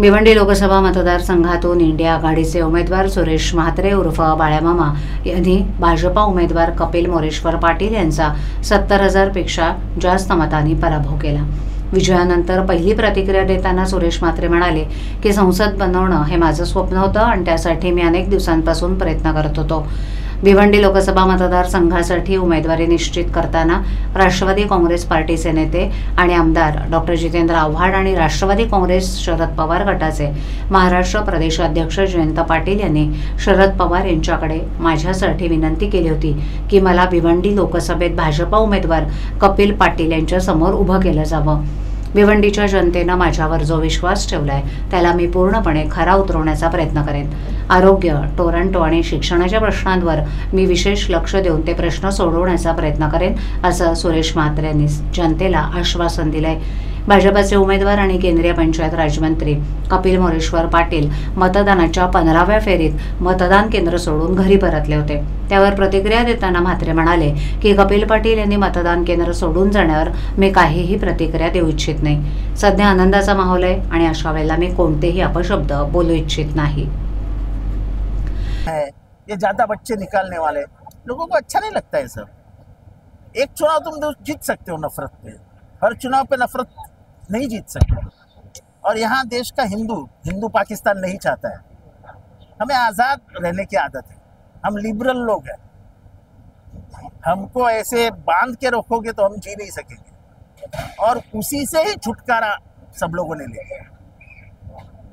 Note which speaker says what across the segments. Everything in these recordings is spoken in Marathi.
Speaker 1: भिवंडी लोकसभा मतदारसंघातून इंडिया आघाडीचे उमेदवार सुरेश म्हात्रे उर्फ बाळ्यामामा यांनी भाजपा उमेदवार कपिल मोरेश्वर पाटील यांचा 70,000 पेक्षा जास्त मतांनी पराभव केला। विजयानंतर पहिली प्रतिक्रिया देताना सुरेश म्हात्रे म्हणाले की संसद बनवणं हे माझं स्वप्न होतं आणि त्यासाठी मी अनेक दिवसांपासून प्रयत्न करत होतो। भिवंडी लोकसभा मतदारसंघासाठी उमेदवारी निश्चित करताना राष्ट्रवादी काँग्रेस पार्टीचे नेते आणि आमदार डॉक्टर जितेंद्र आव्हाड आणि राष्ट्रवादी काँग्रेस शरद पवार गटाचे महाराष्ट्र प्रदेशाध्यक्ष जयंत पाटील यांनी शरद पवार यांच्याकडे माझ्यासाठी विनंती केली होती की मला भिवंडी लोकसभेत भाजपा उमेदवार कपिल पाटील यांच्या समोर उभं केलं जावं। भिवंडीच्या जनतेनं माझ्यावर जो विश्वास ठेवलाय त्याला मी पूर्णपणे खरा उतरवण्याचा प्रयत्न करेन। आरोग्य, टोरंटो आणि शिक्षणाच्या प्रश्नांवर मी विशेष लक्ष देऊन ते प्रश्न सोडवण्याचा प्रयत्न करेन, असं सुरेश म्हात्रे यांनी जनतेला आश्वासन दिलंय। भाजपचे उमेदवार आणि केंद्रीय पंचायत राज्यमंत्री कपिल मोरेश्वर पाटील मतदानाच्या 15व्या फेरीत मतदान केंद्र सोडून घरी परतले होते। त्यावर प्रतिक्रिया देताना म्हात्रे म्हणाले की कपिल पाटील यांनी मतदान केंद्र सोडून जाण्यावर मी काहीही प्रतिक्रिया देऊ इच्छित नाही। सध्या आनंदाचा माहोल आहे आणि अशा वेळेला मी कोणतेही अपशब्द बोलू इच्छित नाही।
Speaker 2: ये ज्यादा बच्चे निकालने वाले लोगों को अच्छा नहीं लगता है सर। एक चुनाव तुम जीत सकते हो नफरत पे, हर चुनाव पे नफरत नहीं जीत सकते। और यहाँ देश का हिंदू पाकिस्तान नहीं चाहता है। हमें आज़ाद रहने की आदत है, हम लिबरल लोग हैं। हमको ऐसे बांध के रखोगे तो हम जी नहीं सकेंगे, और उसी से ही छुटकारा सब लोगों ने लिया।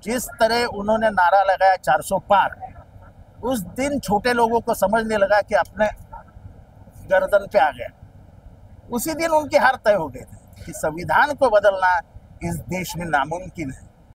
Speaker 2: जिस तरह उन्होंने नारा लगाया 400 पार, उस दिन छोटे लोगों को समझने लगा कि अपने गर्दन पे आ गया। उसी दिन उनकी हार तय हो गई थी कि संविधान को बदलना इस देश में नामुमकिन है।